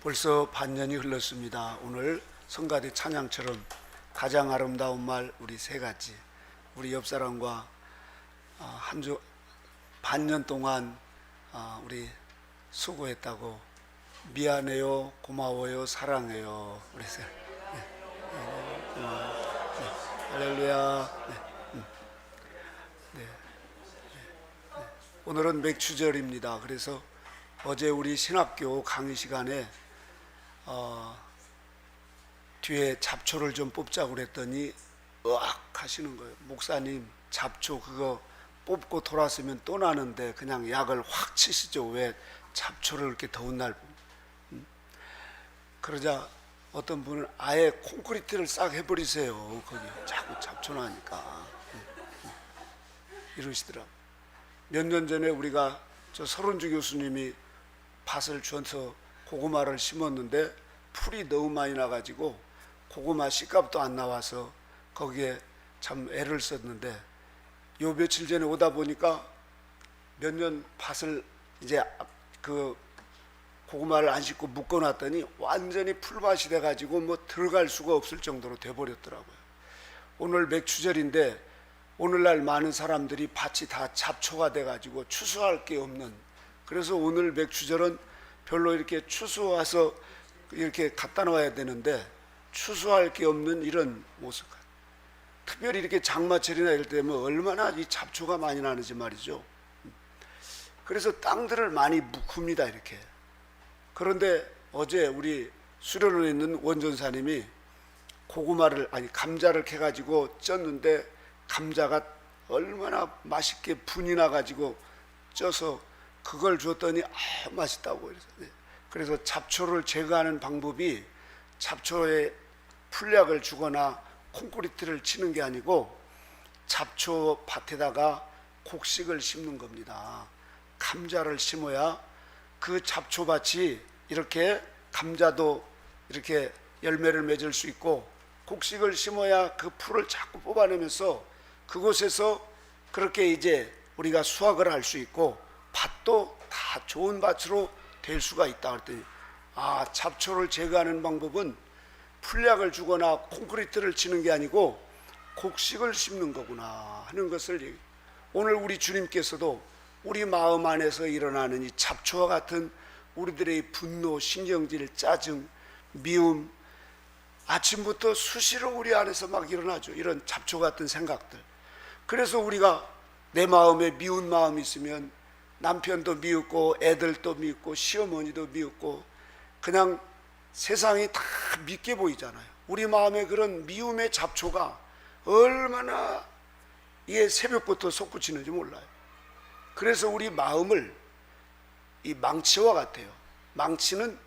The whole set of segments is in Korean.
벌써 반년이 흘렀습니다. 오늘 성가대 찬양처럼 가장 아름다운 말 우리 세 가지. 우리 옆 사람과 한 주 반년 동안 우리 수고했다고 미안해요, 고마워요, 사랑해요. 우리 세. 할렐루야. 오늘은 맥추절입니다. 그래서 어제 우리 신학교 강의 시간에 뒤에 잡초를 좀 뽑자고 그랬더니 으악 하시는 거예요. 목사님, 잡초 그거 뽑고 돌았으면 또 나는데 그냥 약을 확 치시죠. 왜 잡초를 이렇게 더운 날. 그러자 어떤 분은 아예 콘크리트를 싹 해버리세요. 거기 자꾸 잡초 나니까. 이러시더라고요. 몇 년 전에 우리가 저 서른주 교수님이 밭을 주어서 고구마를 심었는데 풀이 너무 많이 나가지고 고구마 씨값도 안 나와서 거기에 참 애를 썼는데 요 며칠 전에 오다 보니까 몇 년 밭을 이제 그 고구마를 안 심고 묶어놨더니 완전히 풀밭이 돼가지고 뭐 들어갈 수가 없을 정도로 돼버렸더라고요. 오늘 맥추절인데 오늘날 많은 사람들이 밭이 다 잡초가 돼가지고 추수할 게 없는, 그래서 오늘 맥추절은 별로 이렇게 추수와서 이렇게 갖다 놓아야 되는데 추수할 게 없는 이런 모습. 특별히 이렇게 장마철이나 이럴 때면 얼마나 이 잡초가 많이 나는지 말이죠. 그래서 땅들을 많이 묵힙니다 이렇게. 그런데 어제 우리 수련원에 있는 원전사님이 감자를 캐가지고 쪘는데 감자가 얼마나 맛있게 분이 나가지고 쪄서 그걸 줬더니 맛있다고. 그래서 잡초를 제거하는 방법이 잡초에 풀약을 주거나 콘크리트를 치는 게 아니고 잡초 밭에다가 곡식을 심는 겁니다. 감자를 심어야 그 잡초밭이 이렇게 감자도 이렇게 열매를 맺을 수 있고, 곡식을 심어야 그 풀을 자꾸 뽑아내면서 그곳에서 그렇게 이제 우리가 수확을 할 수 있고 밭도 다 좋은 밭으로 될 수가 있다 그랬더니 잡초를 제거하는 방법은 풀약을 주거나 콘크리트를 치는 게 아니고 곡식을 심는 거구나 하는 것을 오늘 우리 주님께서도 우리 마음 안에서 일어나는 이 잡초와 같은 우리들의 분노, 신경질, 짜증, 미움, 아침부터 수시로 우리 안에서 막 일어나죠. 이런 잡초 같은 생각들. 그래서 우리가 내 마음에 미운 마음이 있으면 남편도 미웠고 애들도 미웠고 시어머니도 미웠고 그냥 세상이 다 밉게 보이잖아요. 우리 마음에 그런 미움의 잡초가 얼마나 이게 새벽부터 솟구치는지 몰라요. 그래서 우리 마음을 이 망치와 같아요. 망치는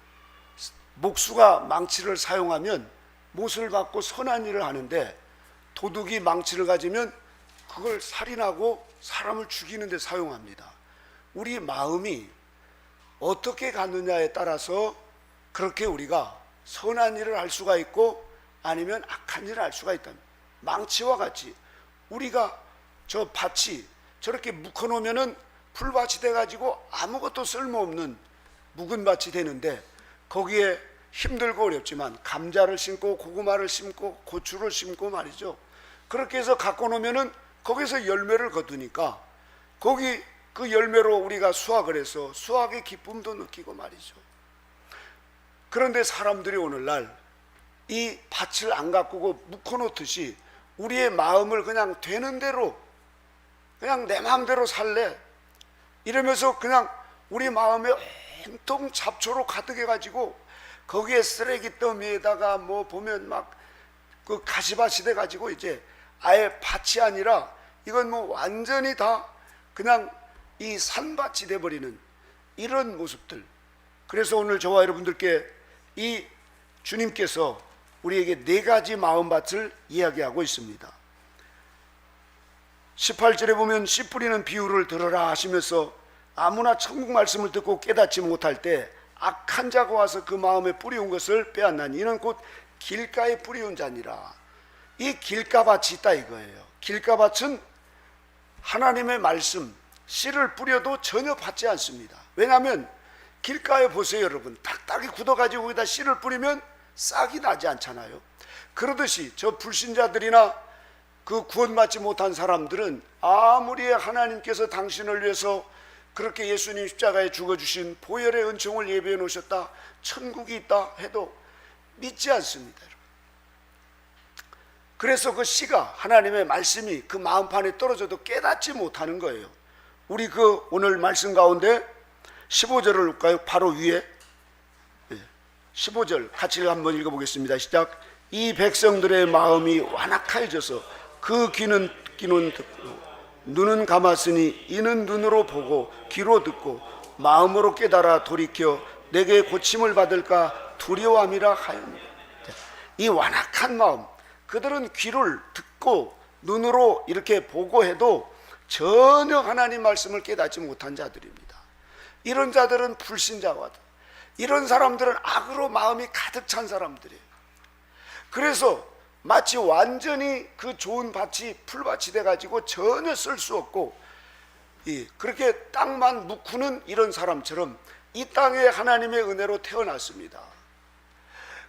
목수가 망치를 사용하면 못을 받고 선한 일을 하는데 도둑이 망치를 가지면 그걸 살인하고 사람을 죽이는 데 사용합니다. 우리 마음이 어떻게 갔느냐에 따라서 그렇게 우리가 선한 일을 할 수가 있고 아니면 악한 일을 할 수가 있다. 망치와 같이 우리가 저 밭이 저렇게 묶어놓으면은 풀밭이 돼가지고 아무것도 쓸모없는 묵은 밭이 되는데 거기에 힘들고 어렵지만 감자를 심고 고구마를 심고 고추를 심고 말이죠. 그렇게 해서 갖고 놓으면은 거기서 열매를 거두니까 거기 그 열매로 우리가 수확을 해서 수확의 기쁨도 느끼고 말이죠. 그런데 사람들이 오늘날 이 밭을 안 가꾸고 묶어놓듯이 우리의 마음을 그냥 되는 대로 그냥 내 마음대로 살래 이러면서 그냥 우리 마음에 온통 잡초로 가득해가지고 거기에 쓰레기 더미에다가 뭐 보면 막 그 가시밭이 돼가지고 이제 아예 밭이 아니라 이건 뭐 완전히 다 그냥 이 산밭이 돼버리는 이런 모습들. 그래서 오늘 저와 여러분들께 이 주님께서 우리에게 네 가지 마음밭을 이야기하고 있습니다. 18절에 보면 씨 뿌리는 비유를 들으라 하시면서 아무나 천국 말씀을 듣고 깨닫지 못할 때 악한 자가 와서 그 마음에 뿌리운 것을 빼앗나니 이는 곧 길가에 뿌리운 자니라. 이 길가밭이 있다 이거예요. 길가밭은 하나님의 말씀 씨를 뿌려도 전혀 받지 않습니다. 왜냐하면 길가에 보세요 여러분. 딱딱이 굳어가지고 거기다 씨를 뿌리면 싹이 나지 않잖아요. 그러듯이 저 불신자들이나 그 구원받지 못한 사람들은 아무리 하나님께서 당신을 위해서 그렇게 예수님 십자가에 죽어주신 보혈의 은총을 예비해 놓으셨다, 천국이 있다 해도 믿지 않습니다. 그래서 그 씨가, 하나님의 말씀이 그 마음판에 떨어져도 깨닫지 못하는 거예요. 우리 그 오늘 말씀 가운데 15절을 볼까요? 바로 위에 15절 같이 한번 읽어보겠습니다. 시작. 이 백성들의 마음이 완악해져서 그 귀는 듣고 눈은 감았으니 이는 눈으로 보고 귀로 듣고 마음으로 깨달아 돌이켜 내게 고침을 받을까 두려워함이라 하였느니라. 이 완악한 마음, 그들은 귀를 듣고 눈으로 이렇게 보고 해도 전혀 하나님 말씀을 깨닫지 못한 자들입니다. 이런 자들은 불신자와다. 이런 사람들은 악으로 마음이 가득 찬 사람들이에요. 그래서 마치 완전히 그 좋은 밭이 풀밭이 돼가지고 전혀 쓸 수 없고 그렇게 땅만 묵히는 이런 사람처럼 이 땅에 하나님의 은혜로 태어났습니다.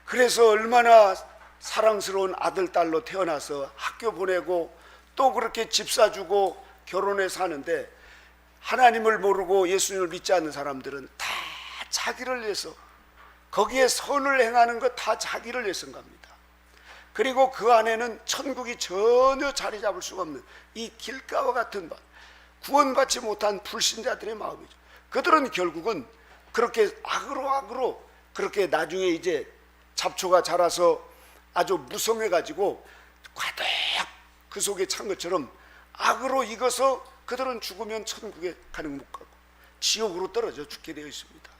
그래서 얼마나 사랑스러운 아들, 딸로 태어나서 학교 보내고 또 그렇게 집 사주고 결혼해 사는데, 하나님을 모르고 예수님을 믿지 않는 사람들은 다 자기를 위해서, 거기에 선을 행하는 것 다 자기를 위해서인 겁니다. 그리고 그 안에는 천국이 전혀 자리 잡을 수가 없는 이 길가와 같은 밭, 구원받지 못한 불신자들의 마음이죠. 그들은 결국은 그렇게 악으로 그렇게 나중에 이제 잡초가 자라서 아주 무성해가지고 가득 그 속에 찬 것처럼 악으로 익어서 그들은 죽으면 천국에 가는 못 가고 지옥으로 떨어져 죽게 되어 있습니다.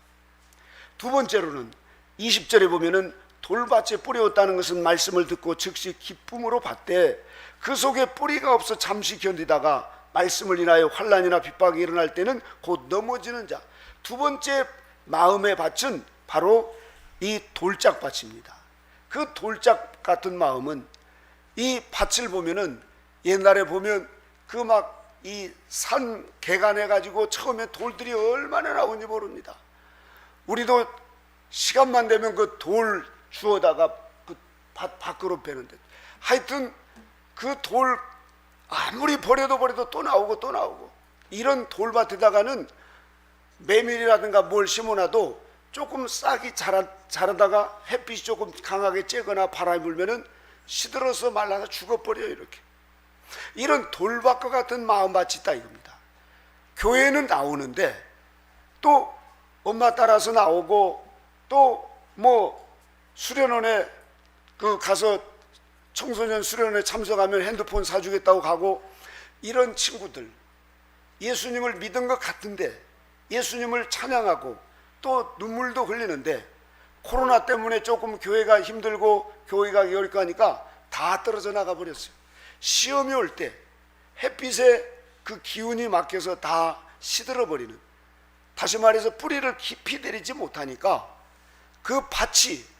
두 번째로는 20절에 보면은 돌밭에 뿌리었다는 것은 말씀을 듣고 즉시 기쁨으로 받되 그 속에 뿌리가 없어 잠시 견디다가 말씀을 인하여 환난이나 핍박이 일어날 때는 곧 넘어지는 자. 두 번째 마음의 밭은 바로 이 돌짝밭입니다. 그 돌짝 같은 마음은 이 밭을 보면은 옛날에 보면 그 막 이 산 개간해 가지고 처음에 돌들이 얼마나 나오는지 모릅니다. 우리도 시간만 되면 그 돌 주워다가 그 밭 밖으로 빼는데, 하여튼 그 돌 아무리 버려도 또 나오고 이런 돌밭에다가는 메밀이라든가 뭘 심어놔도 조금 싹이 자라다가 햇빛이 조금 강하게 쬐거나 바람이 불면은 시들어서 말라서 죽어버려요. 이렇게 이런 돌밭과 같은 마음밭이 있다 이겁니다. 교회는 나오는데 또 엄마 따라서 나오고 또 뭐 수련원에 그 가서 청소년 수련원에 참석하면 핸드폰 사주겠다고 가고, 이런 친구들 예수님을 믿은 것 같은데 예수님을 찬양하고 또 눈물도 흘리는데 코로나 때문에 조금 교회가 힘들고 교회가 열거 하니까 다 떨어져 나가 버렸어요. 시험이 올 때 햇빛에 그 기운이 막혀서 다 시들어 버리는, 다시 말해서 뿌리를 깊이 내리지 못하니까 그 밭이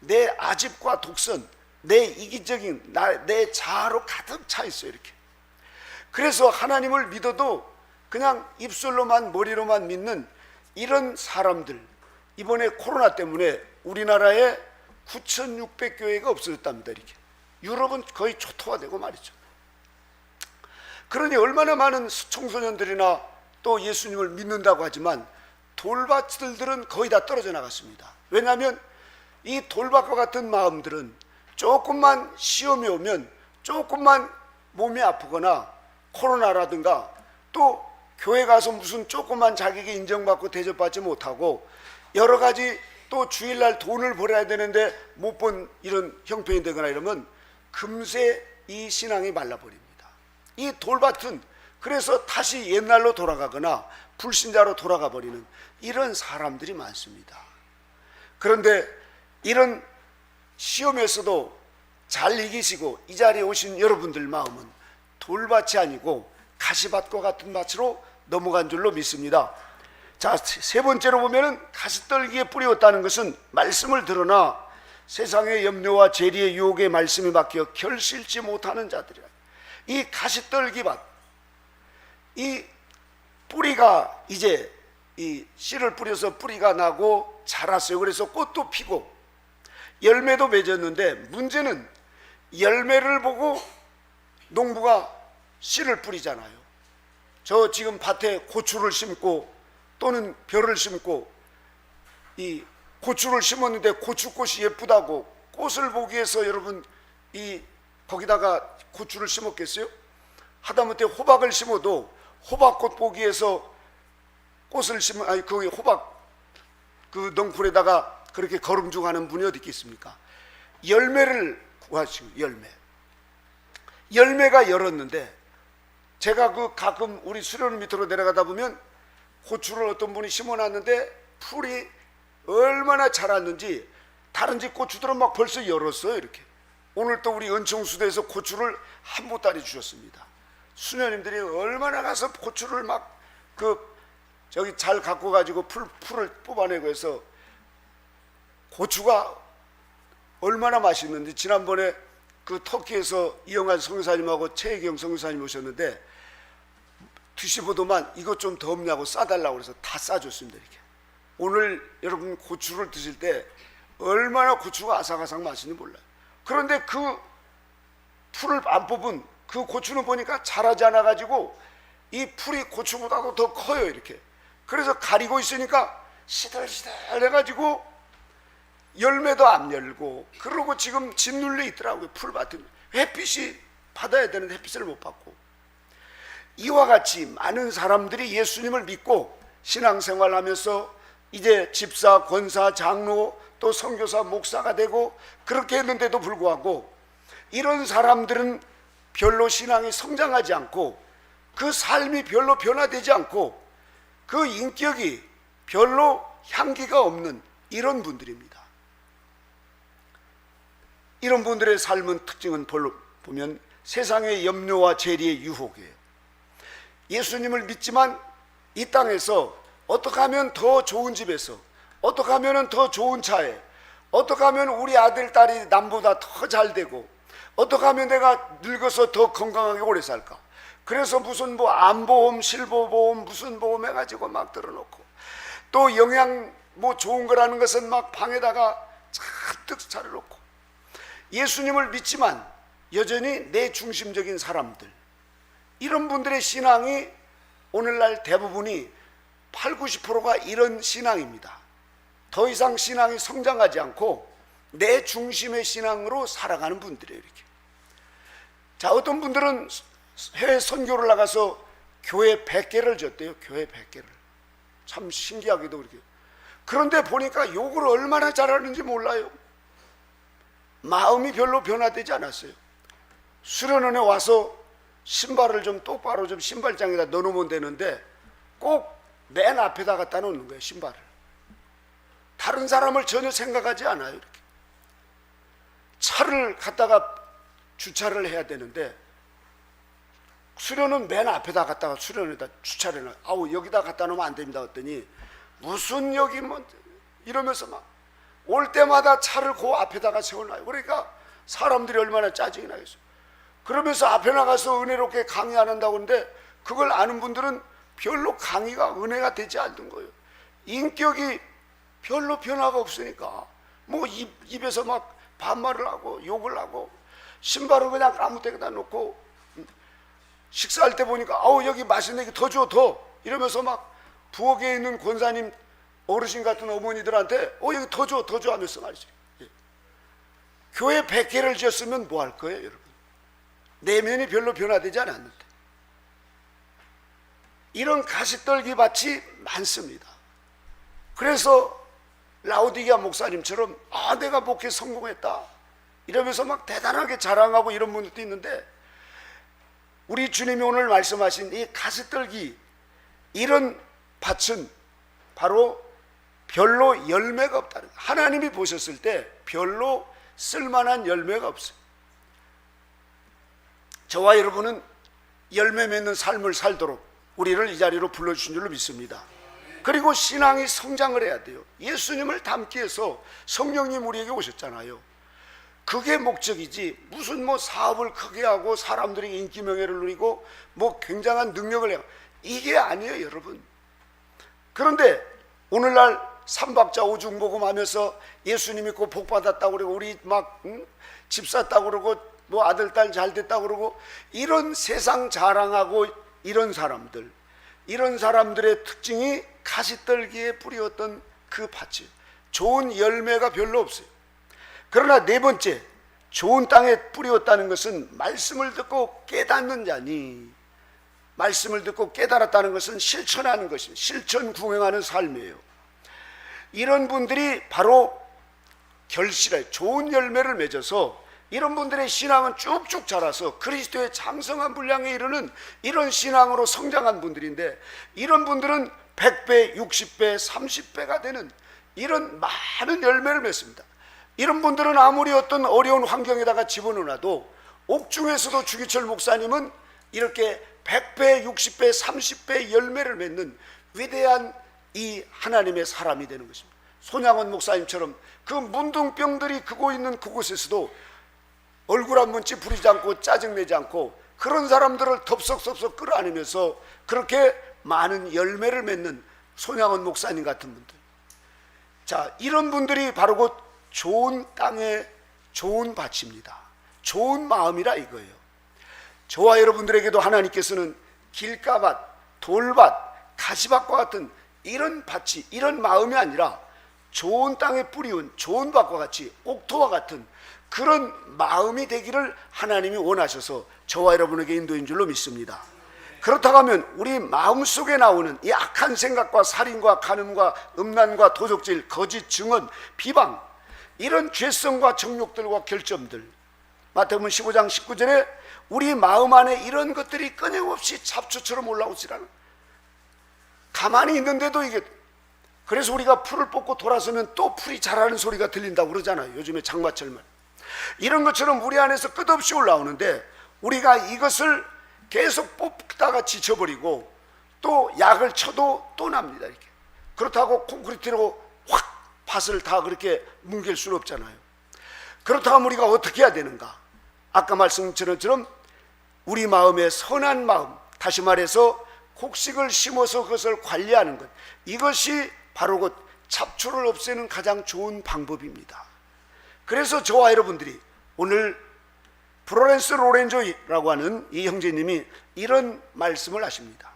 내 아집과 독선, 내 이기적인 내 자아로 가득 차 있어요. 이렇게. 그래서 하나님을 믿어도 그냥 입술로만 머리로만 믿는 이런 사람들, 이번에 코로나 때문에 우리나라에 9,600교회가 없어졌답니다. 이렇게. 유럽은 거의 초토화되고 말이죠. 그러니 얼마나 많은 청소년들이나 또 예수님을 믿는다고 하지만 돌밭들은 거의 다 떨어져 나갔습니다. 왜냐하면 이 돌밭과 같은 마음들은 조금만 시험이 오면, 조금만 몸이 아프거나 코로나라든가 또 교회 가서 무슨 조금만 자기에게 인정받고 대접받지 못하고 여러 가지 또 주일날 돈을 벌어야 되는데 못 본 이런 형편이 되거나 이러면 금세 이 신앙이 말라버립니다. 이 돌밭은 그래서 다시 옛날로 돌아가거나 불신자로 돌아가 버리는 이런 사람들이 많습니다. 그런데 이런 시험에서도 잘 이기시고 이 자리에 오신 여러분들 마음은 돌밭이 아니고 가시밭과 같은 밭으로 넘어간 줄로 믿습니다. 자, 세 번째로 보면은 가시떨기에 뿌리었다는 것은 말씀을 들으나 세상의 염려와 재리의 유혹에 말씀이 막혀 결실치 못하는 자들이라. 이 가시떨기밭, 이 뿌리가 이제 이 씨를 뿌려서 뿌리가 나고 자랐어요. 그래서 꽃도 피고 열매도 맺었는데, 문제는 열매를 보고 농부가 씨를 뿌리잖아요. 저 지금 밭에 고추를 심고 또는 벼를 심고 이 고추를 심었는데 고추꽃이 예쁘다고 꽃을 보기 위해서 여러분 이 거기다가 고추를 심었겠어요? 하다못해 호박을 심어도 호박꽃 보기 위해서 꽃을 심어, 아니 거기 호박 그 넝쿨에다가 그렇게 거름중하는 분이 어디 있겠습니까? 열매를 구하시고 열매가 열었는데, 제가 그 가끔 우리 수련 밑으로 내려가다 보면 고추를 어떤 분이 심어놨는데 풀이 얼마나 자랐는지 다른 집 고추들은 막 벌써 열었어요. 이렇게 오늘 또 우리 은총수대에서 고추를 한 보따리 주셨습니다. 수녀님들이 얼마나 가서 고추를 막 저기 잘 갖고 가지고 풀을 뽑아내고 해서 고추가 얼마나 맛있는지, 지난번에 그 터키에서 이영환 선교사님하고 최혜경 선교사님 오셨는데 드시보더만 이것 좀 더 없냐고 싸달라고 그래서 다 싸줬습니다. 이렇게 오늘 여러분 고추를 드실 때 얼마나 고추가 아삭아삭 맛있는지 몰라요. 그런데 그 풀을 안 뽑은 그 고추는 보니까 자라지 않아 가지고 이 풀이 고추보다도 더 커요. 이렇게 그래서 가리고 있으니까 시들시들 해가지고 열매도 안 열고, 그러고 지금 짓눌려 있더라고요. 풀밭은 햇빛이 받아야 되는데 햇빛을 못 받고. 이와 같이 많은 사람들이 예수님을 믿고 신앙생활하면서 이제 집사, 권사, 장로, 또 선교사, 목사가 되고 그렇게 했는데도 불구하고 이런 사람들은 별로 신앙이 성장하지 않고 그 삶이 별로 변화되지 않고 그 인격이 별로 향기가 없는 이런 분들입니다. 이런 분들의 삶은 특징은 별로 보면 세상의 염려와 재리의 유혹이에요. 예수님을 믿지만 이 땅에서 어떻게 하면 더 좋은 집에서, 어떻게 하면 더 좋은 차에, 어떻게 하면 우리 아들, 딸이 남보다 더 잘 되고, 어떻게 하면 내가 늙어서 더 건강하게 오래 살까. 그래서 무슨 뭐 암보험, 실보보험, 무슨 보험 해가지고 막 들어놓고, 또 영양 뭐 좋은 거라는 것은 막 방에다가 잔뜩 차려놓고, 예수님을 믿지만 여전히 내 중심적인 사람들, 이런 분들의 신앙이 오늘날 대부분이 8, 90%가 이런 신앙입니다. 더 이상 신앙이 성장하지 않고 내 중심의 신앙으로 살아가는 분들이에요. 이렇게. 자, 어떤 분들은 해외 선교를 나가서 교회 100개를 줬대요. 교회 100개를. 참 신기하게도 그렇게. 그런데 보니까 욕을 얼마나 잘하는지 몰라요. 마음이 별로 변화되지 않았어요. 수련원에 와서 신발을 좀 똑바로 좀 신발장에다 넣어놓으면 되는데 꼭 맨 앞에다 갖다 놓는 거예요. 신발을. 다른 사람을 전혀 생각하지 않아요. 이렇게. 차를 갖다가 주차를 해야 되는데 수련은 맨 앞에다 갖다가 수련에다 주차를 해놔요. 아우 여기다 갖다 놓으면 안 됩니다. 그랬더니 무슨 여기 뭐 이러면서 막 올 때마다 차를 그 앞에다가 세워놔요. 그러니까 사람들이 얼마나 짜증이 나겠어요. 그러면서 앞에 나가서 은혜롭게 강의 안 한다고 하는데 그걸 아는 분들은 별로 강의가 은혜가 되지 않는 거예요. 인격이 별로 변화가 없으니까 뭐 입에서 막 반말을 하고 욕을 하고 신발을 그냥 아무 데나 놓고 식사할 때 보니까 아우 여기 맛있는 게 더 줘 더 이러면서 막 부엌에 있는 권사님 어르신 같은 어머니들한테 여기 더 줘 하면서 말이죠. 교회 100개를 지었으면 뭐 할 거예요 여러분? 내면이 별로 변화되지 않았는데. 이런 가시떨기 밭이 많습니다. 그래서 라우디게아 목사님처럼 내가 목회 성공했다 이러면서 막 대단하게 자랑하고 이런 분들도 있는데, 우리 주님이 오늘 말씀하신 이 가시떨기 이런 밭은 바로 별로 열매가 없다는 거예요. 하나님이 보셨을 때 별로 쓸만한 열매가 없어요. 저와 여러분은 열매 맺는 삶을 살도록 우리를 이 자리로 불러주신 줄로 믿습니다. 그리고 신앙이 성장을 해야 돼요. 예수님을 닮기 위해서 성령님 우리에게 오셨잖아요. 그게 목적이지 무슨 뭐 사업을 크게 하고 사람들이 인기 명예를 누리고 뭐 굉장한 능력을 해요. 이게 아니에요 여러분. 그런데 오늘날 삼박자 오중복음 하면서 예수 믿고 복 받았다고 그러고 우리 막 집 샀다고 그러고 뭐 아들 딸 잘 됐다고 그러고 이런 세상 자랑하고 이런 사람들의 특징이 가시떨기에 뿌리었던 그 밭이 좋은 열매가 별로 없어요. 그러나 네 번째, 좋은 땅에 뿌리었다는 것은 말씀을 듣고 깨닫는 자니, 말씀을 듣고 깨달았다는 것은 실천하는 것입니다. 실천 구행하는 삶이에요. 이런 분들이 바로 결실에 좋은 열매를 맺어서 이런 분들의 신앙은 쭉쭉 자라서 그리스도의 장성한 분량에 이르는 이런 신앙으로 성장한 분들인데, 이런 분들은 100배, 60배, 30배가 되는 이런 많은 열매를 맺습니다. 이런 분들은 아무리 어떤 어려운 환경에다가 집어넣어놔도 옥중에서도 주기철 목사님은 이렇게 100배, 60배, 30배 열매를 맺는 위대한 이 하나님의 사람이 되는 것입니다. 손양원 목사님처럼 그 문둥병들이 크고 있는 그곳에서도 얼굴 한 번 찌푸리지 않고 짜증내지 않고 그런 사람들을 덥석덥석 끌어안으면서 그렇게 많은 열매를 맺는 손양원 목사님 같은 분들, 자, 이런 분들이 바로 곧 좋은 땅에 좋은 밭입니다. 좋은 마음이라 이거예요. 저와 여러분들에게도 하나님께서는 길가밭, 돌밭, 가시밭과 같은 이런 밭이, 이런 마음이 아니라 좋은 땅에 뿌리운 좋은 밭과 같이 옥토와 같은 그런 마음이 되기를 하나님이 원하셔서 저와 여러분에게 인도인 줄로 믿습니다. 그렇다고 하면 우리 마음속에 나오는 이 악한 생각과 살인과 간음과 음란과 도적질, 거짓 증언, 비방, 이런 죄성과 정욕들과 결점들, 마태복음 15장 19절에 우리 마음 안에 이런 것들이 끊임없이 잡초처럼 올라오지라는, 가만히 있는데도 이게, 그래서 우리가 풀을 뽑고 돌아서면 또 풀이 자라는 소리가 들린다고 그러잖아요. 요즘에 장마철만. 이런 것처럼 우리 안에서 끝없이 올라오는데 우리가 이것을 계속 뽑다가 지쳐버리고 또 약을 쳐도 또 납니다. 이렇게. 그렇다고 콘크리트로 확 밭을 다 그렇게 뭉갤 수는 없잖아요. 그렇다고 하면 우리가 어떻게 해야 되는가? 아까 말씀드린 것처럼 우리 마음의 선한 마음, 다시 말해서 곡식을 심어서 그것을 관리하는 것, 이것이 바로 곧 잡초를 없애는 가장 좋은 방법입니다. 그래서 저와 여러분들이 오늘 플로렌스 로렌조라고 하는 이 형제님이 이런 말씀을 하십니다.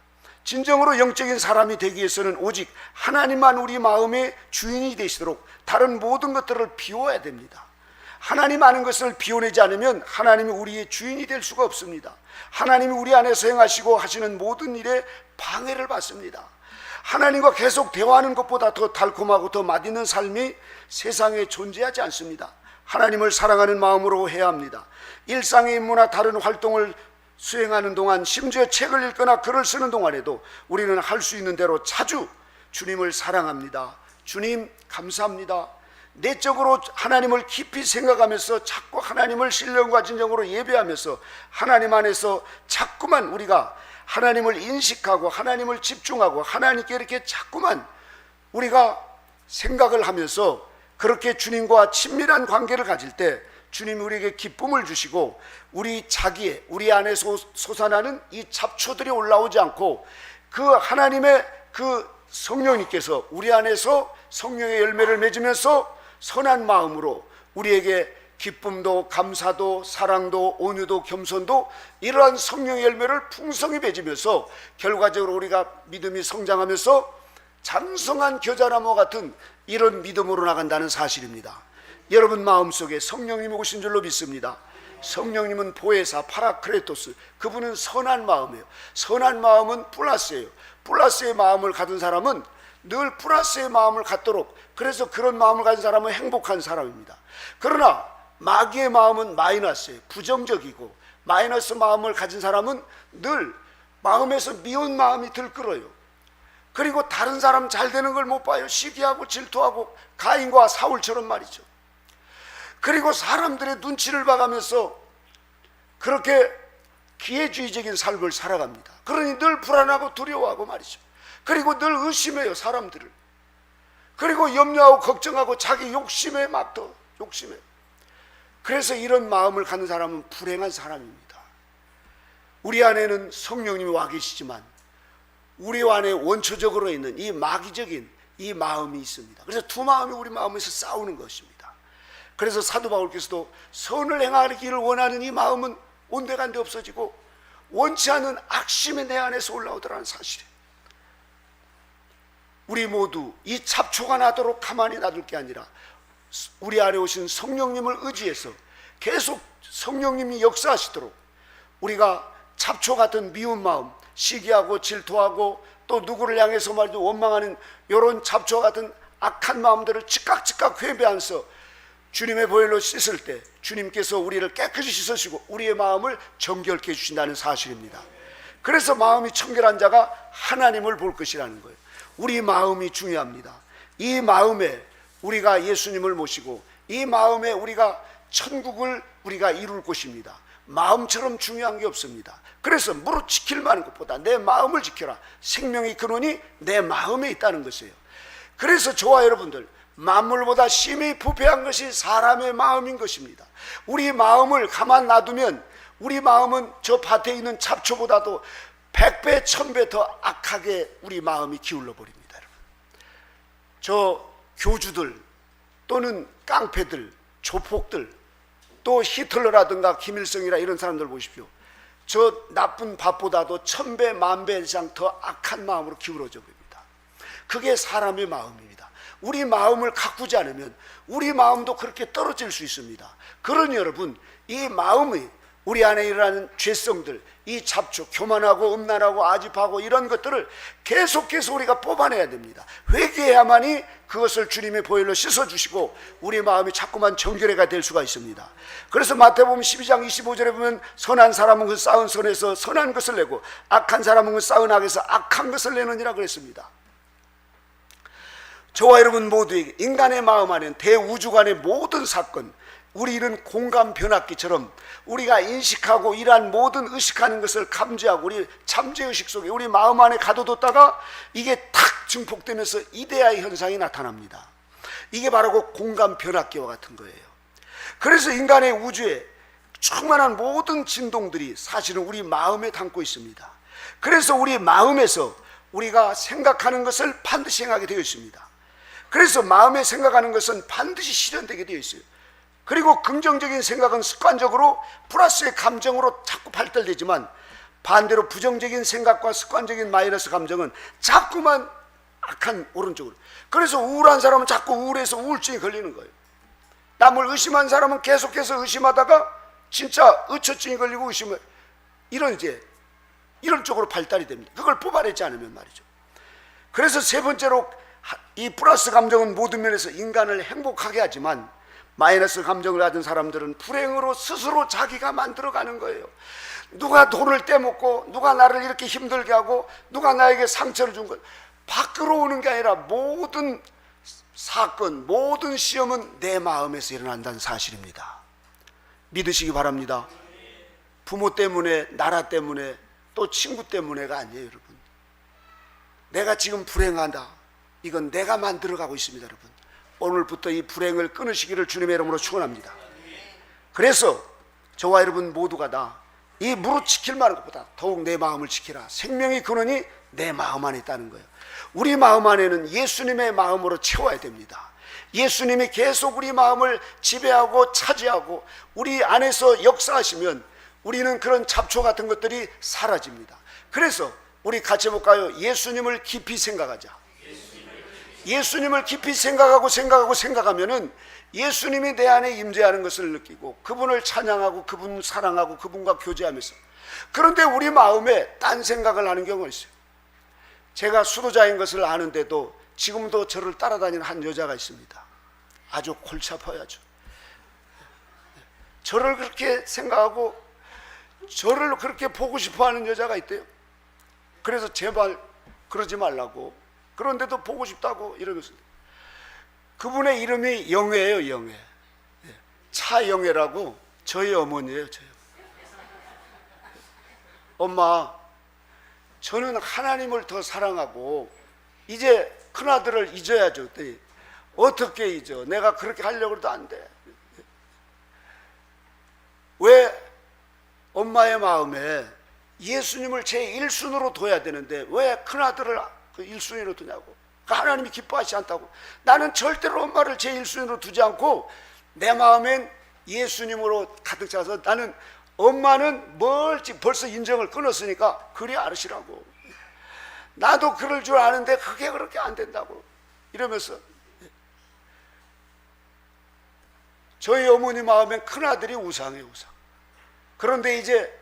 진정으로 영적인 사람이 되기 위해서는 오직 하나님만 우리 마음의 주인이 되시도록 다른 모든 것들을 비워야 됩니다. 하나님 아는 것을 비워내지 않으면 하나님이 우리의 주인이 될 수가 없습니다. 하나님이 우리 안에서 행하시고 하시는 모든 일에 방해를 받습니다. 하나님과 계속 대화하는 것보다 더 달콤하고 더 맛있는 삶이 세상에 존재하지 않습니다. 하나님을 사랑하는 마음으로 해야 합니다. 일상의 임무나 다른 활동을 수행하는 동안, 심지어 책을 읽거나 글을 쓰는 동안에도 우리는 할 수 있는 대로 자주 주님을 사랑합니다. 주님 감사합니다. 내적으로 하나님을 깊이 생각하면서 자꾸 하나님을 신령과 진정으로 예배하면서 하나님 안에서 자꾸만 우리가 하나님을 인식하고 하나님을 집중하고 하나님께 이렇게 자꾸만 우리가 생각을 하면서 그렇게 주님과 친밀한 관계를 가질 때 주님이 우리에게 기쁨을 주시고 우리 안에서 솟아나는 이 잡초들이 올라오지 않고 그 하나님의 그 성령님께서 우리 안에서 성령의 열매를 맺으면서 선한 마음으로 우리에게 기쁨도 감사도 사랑도 온유도 겸손도 이러한 성령의 열매를 풍성히 맺으면서 결과적으로 우리가 믿음이 성장하면서 장성한 겨자나무 같은 이런 믿음으로 나간다는 사실입니다. 여러분 마음속에 성령님이 오신 줄로 믿습니다. 성령님은 보혜사 파라크레토스, 그분은 선한 마음이에요. 선한 마음은 플러스예요. 플러스의 마음을 가진 사람은 늘 플러스의 마음을 갖도록, 그래서 그런 마음을 가진 사람은 행복한 사람입니다. 그러나 마귀의 마음은 마이너스예요. 부정적이고 마이너스 마음을 가진 사람은 늘 마음에서 미운 마음이 들끓어요. 그리고 다른 사람 잘 되는 걸 못 봐요. 시기하고 질투하고 가인과 사울처럼 말이죠. 그리고 사람들의 눈치를 봐가면서 그렇게 기회주의적인 삶을 살아갑니다. 그러니 늘 불안하고 두려워하고 말이죠. 그리고 늘 의심해요, 사람들을. 그리고 염려하고 걱정하고 자기 욕심에 막 더 욕심해요. 그래서 이런 마음을 갖는 사람은 불행한 사람입니다. 우리 안에는 성령님이 와 계시지만 우리 안에 원초적으로 있는 이 마귀적인 이 마음이 있습니다. 그래서 두 마음이 우리 마음에서 싸우는 것입니다. 그래서 사도 바울께서도 선을 행하기를 원하는 이 마음은 온데간데 없어지고 원치 않는 악심이 내 안에서 올라오더라는 사실이에요. 우리 모두 이 잡초가 나도록 가만히 놔둘 게 아니라 우리 안에 오신 성령님을 의지해서 계속 성령님이 역사하시도록 우리가 잡초 같은 미운 마음, 시기하고 질투하고 또 누구를 향해서 말이죠 원망하는 이런 잡초 같은 악한 마음들을 즉각 회개하면서 주님의 보혈로 씻을 때 주님께서 우리를 깨끗이 씻으시고 우리의 마음을 정결케 해주신다는 사실입니다. 그래서 마음이 청결한 자가 하나님을 볼 것이라는 거예요. 우리 마음이 중요합니다. 이 마음에 우리가 예수님을 모시고 이 마음에 우리가 천국을 우리가 이룰 것입니다. 마음처럼 중요한 게 없습니다. 그래서 무릇 지킬 만한 것보다 내 마음을 지켜라. 생명의 근원이 내 마음에 있다는 것이에요. 그래서 저와 여러분들, 만물보다 심히 부패한 것이 사람의 마음인 것입니다. 우리 마음을 가만 놔두면 우리 마음은 저 밭에 있는 잡초보다도 100배 1000배 더 악하게 우리 마음이 기울어 버립니다. 여러분, 저 교주들 또는 깡패들, 조폭들, 또 히틀러라든가 김일성이라 이런 사람들 보십시오. 저 나쁜 밭보다도 1000배 10,000배 이상 더 악한 마음으로 기울어져 버립니다. 그게 사람의 마음입니다. 우리 마음을 가꾸지 않으면 우리 마음도 그렇게 떨어질 수 있습니다. 그러니 여러분, 이 마음이 우리 안에 일어나는 죄성들, 이 잡초, 교만하고 음란하고 아집하고 이런 것들을 계속해서 우리가 뽑아내야 됩니다. 회개해야만이 그것을 주님의 보혈로 씻어주시고 우리 마음이 자꾸만 정결해가 될 수가 있습니다. 그래서 마태복음 12장 25절에 보면 선한 사람은 그 쌓은 선에서 선한 것을 내고 악한 사람은 그 쌓은 악에서 악한 것을 내느니라 그랬습니다. 저와 여러분 모두에게 인간의 마음 안에는 대우주간의 모든 사건, 우리 이런 공감 변압기처럼 우리가 인식하고 이러한 모든 의식하는 것을 감지하고 우리 잠재의식 속에 우리 마음 안에 가둬뒀다가 이게 탁 증폭되면서 이데아의 현상이 나타납니다. 이게 바로 그 공감 변압기와 같은 거예요. 그래서 인간의 우주에 충만한 모든 진동들이 사실은 우리 마음에 담고 있습니다. 그래서 우리 마음에서 우리가 생각하는 것을 반드시 행하게 되어 있습니다. 그래서 마음에 생각하는 것은 반드시 실현되게 되어 있어요. 그리고 긍정적인 생각은 습관적으로 플러스의 감정으로 자꾸 발달되지만 반대로 부정적인 생각과 습관적인 마이너스 감정은 자꾸만 악한 오른쪽으로. 그래서 우울한 사람은 자꾸 우울해서 우울증이 걸리는 거예요. 남을 의심한 사람은 계속해서 의심하다가 진짜 의처증이 걸리고 의심을 이런 쪽으로 발달이 됩니다. 그걸 뽑아내지 않으면 말이죠. 그래서 세 번째로 이 플러스 감정은 모든 면에서 인간을 행복하게 하지만 마이너스 감정을 가진 사람들은 불행으로 스스로 자기가 만들어가는 거예요. 누가 돈을 떼먹고 누가 나를 이렇게 힘들게 하고 누가 나에게 상처를 준 것, 밖으로 오는 게 아니라 모든 사건, 모든 시험은 내 마음에서 일어난다는 사실입니다. 믿으시기 바랍니다. 부모 때문에, 나라 때문에, 또 친구 때문에가 아니에요. 여러분, 내가 지금 불행하다, 이건 내가 만들어가고 있습니다. 여러분, 오늘부터 이 불행을 끊으시기를 주님의 이름으로 축원합니다. 그래서 저와 여러분 모두가 다 이 무릇 지킬 만한 것보다 더욱 내 마음을 지키라. 생명의 근원이 내 마음 안에 있다는 거예요. 우리 마음 안에는 예수님의 마음으로 채워야 됩니다. 예수님이 계속 우리 마음을 지배하고 차지하고 우리 안에서 역사하시면 우리는 그런 잡초 같은 것들이 사라집니다. 그래서 우리 같이 볼까요? 예수님을 깊이 생각하자. 예수님을 깊이 생각하면은 예수님이 내 안에 임재하는 것을 느끼고 그분을 찬양하고 그분을 사랑하고 그분과 교제하면서, 그런데 우리 마음에 딴 생각을 하는 경우가 있어요. 제가 수도자인 것을 아는데도 지금도 저를 따라다니는 한 여자가 있습니다. 아주 골치 아파야죠. 저를 그렇게 생각하고 저를 그렇게 보고 싶어하는 여자가 있대요. 그래서 제발 그러지 말라고, 그런데도 보고 싶다고 이러면서. 그분의 이름이 영애예요. 영애. 차영애라고 저희 어머니예요. 저희 엄마, 저는 하나님을 더 사랑하고 이제 큰아들을 잊어야죠. 어떻게 잊어? 내가 그렇게 하려고 해도 안 돼. 왜 엄마의 마음에 예수님을 제1순위로 둬야 되는데 왜 큰아들을 그 1순위로 두냐고. 하나님이 기뻐하지 않다고. 나는 절대로 엄마를 제1순위로 두지 않고 내 마음엔 예수님으로 가득 차서 나는 엄마는 멀지 벌써 인정을 끊었으니까 그리 알으시라고. 나도 그럴 줄 아는데 그게 그렇게 안 된다고 이러면서, 저희 어머니 마음엔 큰아들이 우상이에요, 우상. 그런데 이제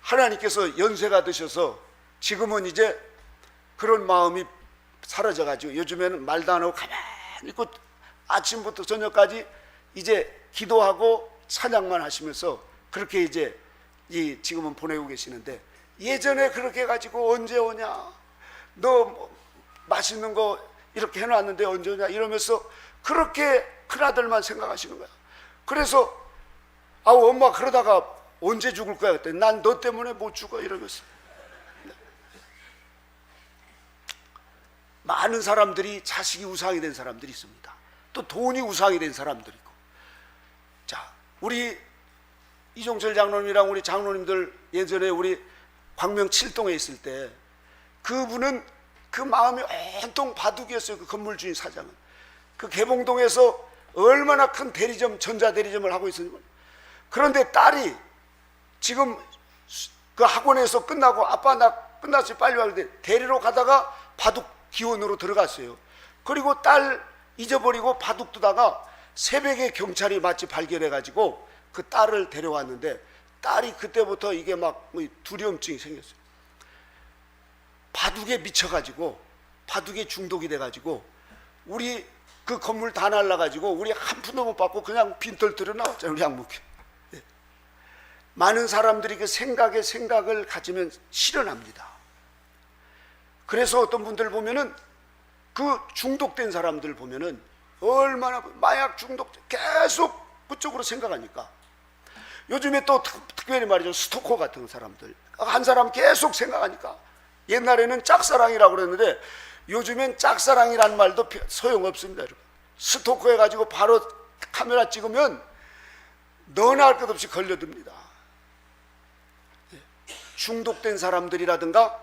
하나님께서 연세가 드셔서 지금은 이제 그런 마음이 사라져가지고 요즘에는 말도 안 하고 가만히 있고 아침부터 저녁까지 이제 기도하고 찬양만 하시면서 그렇게 이제 지금은 보내고 계시는데, 예전에 그렇게 해가지고 언제 오냐, 너 맛있는 거 이렇게 해놨는데 언제 오냐 이러면서 그렇게 큰아들만 생각하시는 거야. 그래서 아우 엄마 그러다가 언제 죽을 거야 그때. 난 너 때문에 못 죽어 이러면서. 많은 사람들이 자식이 우상이 된 사람들이 있습니다. 또 돈이 우상이 된 사람들이 있고. 자, 우리 이종철 장로님이랑 우리 장로님들 예전에 우리 광명 7동에 있을 때 그분은 그 마음이 온통 바둑이었어요. 그 건물 주인 사장은. 그 개봉동에서 얼마나 큰 대리점, 전자대리점을 하고 있었는지. 그런데 딸이 지금 그 학원에서 끝나고 아빠 나 끝났어요 빨리 와. 그런데 데리러 가다가 바둑 기원으로 들어갔어요. 그리고 딸 잊어버리고 바둑 두다가 새벽에 경찰이 마치 발견해가지고 그 딸을 데려왔는데, 딸이 그때부터 이게 막 두려움증이 생겼어요. 바둑에 미쳐가지고 바둑에 중독이 돼가지고 우리 그 건물 다 날라가지고 우리 한 푼도 못 받고 그냥 빈털터려 나왔잖아요, 우리 양목회. 예. 많은 사람들이 그 생각을 가지면 실현합니다. 그래서 어떤 분들 보면은 그 중독된 사람들 보면은 얼마나 마약 중독 계속 그쪽으로 생각하니까, 요즘에 또 특별히 말이죠, 스토커 같은 사람들 한 사람 계속 생각하니까, 옛날에는 짝사랑이라고 그랬는데 요즘엔 짝사랑이란 말도 소용없습니다. 여러분, 스토커 해가지고 바로 카메라 찍으면 너나 할 것 없이 걸려듭니다. 중독된 사람들이라든가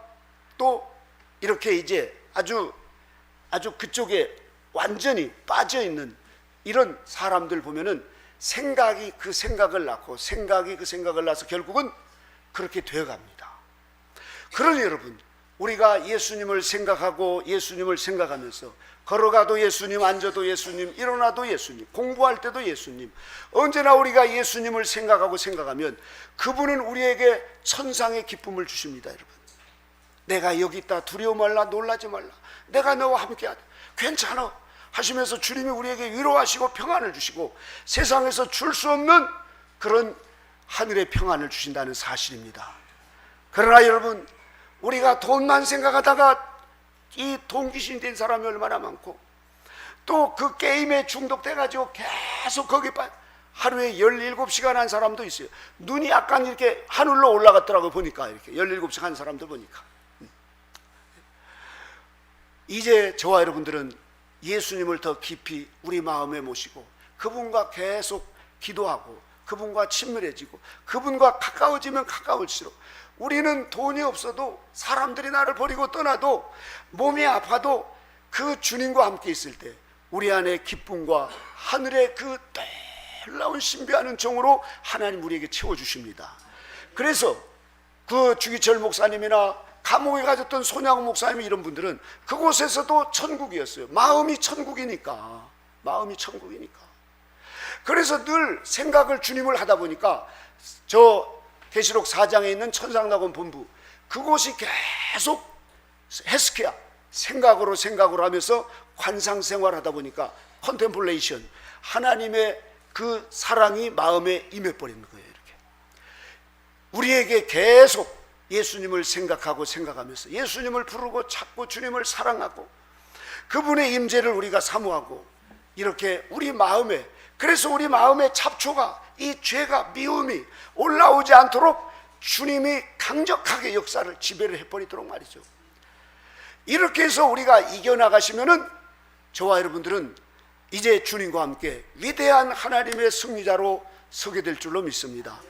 또 이렇게 이제 아주 그쪽에 완전히 빠져있는 이런 사람들 보면은 생각이 그 생각을 낳고 생각이 그 생각을 낳아서 결국은 그렇게 되어갑니다. 그러니 여러분, 우리가 예수님을 생각하고 예수님을 생각하면서 걸어가도 예수님, 앉아도 예수님, 일어나도 예수님, 공부할 때도 예수님, 언제나 우리가 예수님을 생각하고 생각하면 그분은 우리에게 천상의 기쁨을 주십니다. 여러분, 내가 여기 있다 두려워 말라, 놀라지 말라, 내가 너와 함께하다, 괜찮아 하시면서 주님이 우리에게 위로하시고 평안을 주시고 세상에서 줄 수 없는 그런 하늘의 평안을 주신다는 사실입니다. 그러나 여러분, 우리가 돈만 생각하다가 이 돈 귀신 된 사람이 얼마나 많고, 또 그 게임에 중독돼가지고 계속 거기 하루에 17시간 한 사람도 있어요. 눈이 약간 이렇게 하늘로 올라갔더라고 보니까, 이렇게 17시간 한 사람들 보니까. 이제 저와 여러분들은 예수님을 더 깊이 우리 마음에 모시고 그분과 계속 기도하고 그분과 친밀해지고 그분과 가까워지면 가까울수록, 우리는 돈이 없어도 사람들이 나를 버리고 떠나도 몸이 아파도 그 주님과 함께 있을 때 우리 안에 기쁨과 하늘의 그 놀라운 신비하는 정으로 하나님 우리에게 채워주십니다. 그래서 그 주기철 목사님이나 감옥에 가졌던 손양호 목사님, 이런 분들은 그곳에서도 천국이었어요. 마음이 천국이니까. 그래서 늘 생각을 주님을 하다 보니까 저 계시록 4장에 있는 천상낙원 본부, 그곳이 계속 헤스키야 생각으로 하면서 관상생활 하다 보니까 컨템플레이션, 하나님의 그 사랑이 마음에 임해버리는 거예요. 이렇게 우리에게 계속 예수님을 생각하면서 예수님을 부르고 찾고 주님을 사랑하고 그분의 임재를 우리가 사모하고, 이렇게 우리 마음에, 그래서 우리 마음의 잡초가, 이 죄가, 미움이 올라오지 않도록 주님이 강력하게 역사를 지배를 해버리도록 말이죠. 이렇게 해서 우리가 이겨나가시면은 저와 여러분들은 이제 주님과 함께 위대한 하나님의 승리자로 서게 될 줄로 믿습니다.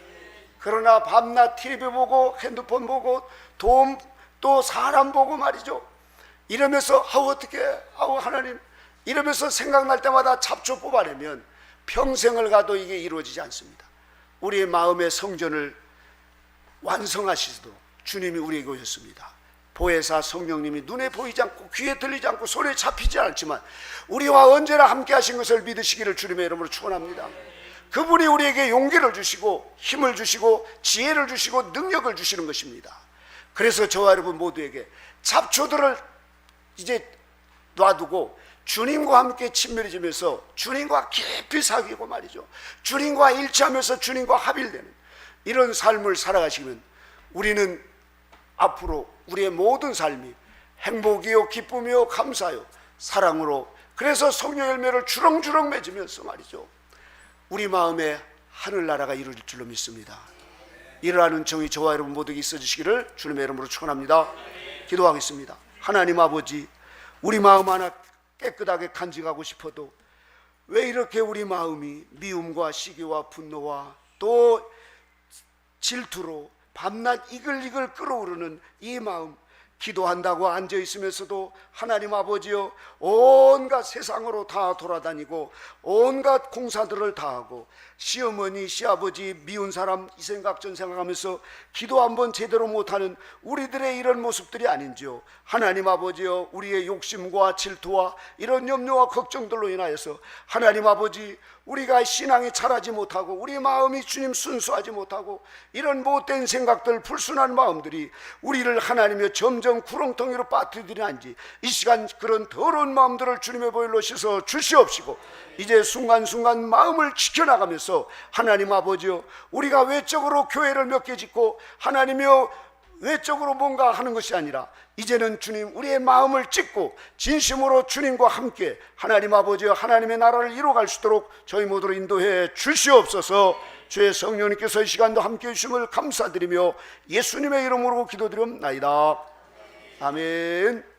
그러나 밤낮 TV 보고 핸드폰 보고 돈 또 사람 보고 말이죠. 이러면서 어떻게 하나님 이러면서 생각날 때마다 잡초 뽑아내면 평생을 가도 이게 이루어지지 않습니다. 우리의 마음의 성전을 완성하시도록 주님이 우리에게 오셨습니다. 보혜사 성령님이 눈에 보이지 않고 귀에 들리지 않고 손에 잡히지 않지만 우리와 언제나 함께 하신 것을 믿으시기를 주님의 이름으로 축원합니다. 그분이 우리에게 용기를 주시고 힘을 주시고 지혜를 주시고 능력을 주시는 것입니다. 그래서 저와 여러분 모두에게 잡초들을 이제 놔두고 주님과 함께 친밀해지면서 주님과 깊이 사귀고 말이죠, 주님과 일치하면서 주님과 합일되는 이런 삶을 살아가시면 우리는 앞으로 우리의 모든 삶이 행복이요 기쁨이요 감사요 사랑으로, 그래서 성령 열매를 주렁주렁 맺으면서 말이죠, 우리 마음에 하늘나라가 이루어질 줄로 믿습니다. 이러한 정의 저와 여러분 모두에게 있어 주시기를 주님의 이름으로 축원합니다. 기도하겠습니다. 하나님 아버지, 우리 마음 하나 깨끗하게 간직하고 싶어도 왜 이렇게 우리 마음이 미움과 시기와 분노와 또 질투로 밤낮 이글이글 끓어오르는 이 마음, 기도한다고 앉아있으면서도 하나님 아버지여 온갖 세상으로 다 돌아다니고 온갖 공사들을 다 하고 시어머니 시아버지 미운 사람 이 생각 전 생각하면서 기도 한번 제대로 못하는 우리들의 이런 모습들이 아닌지요. 하나님 아버지여, 우리의 욕심과 질투와 이런 염려와 걱정들로 인하여서 하나님 아버지 우리가 신앙이 자라지 못하고 우리 마음이 주님 순수하지 못하고 이런 못된 생각들 불순한 마음들이 우리를 하나님의 점점 구렁텅이로 빠뜨리는지 이 시간 그런 더러운 마음들을 주님의 보혈로 씻어 주시옵시고 이제 순간순간 마음을 지켜나가면서 하나님 아버지여, 우리가 외적으로 교회를 몇 개 짓고 하나님이여 외적으로 뭔가 하는 것이 아니라 이제는 주님 우리의 마음을 찢고 진심으로 주님과 함께 하나님 아버지여 하나님의 나라를 이루어갈 수 있도록 저희 모두를 인도해 주시옵소서. 주의 성령님께서 이 시간도 함께 해주심을 감사드리며 예수님의 이름으로 기도드리옵나이다. 아멘.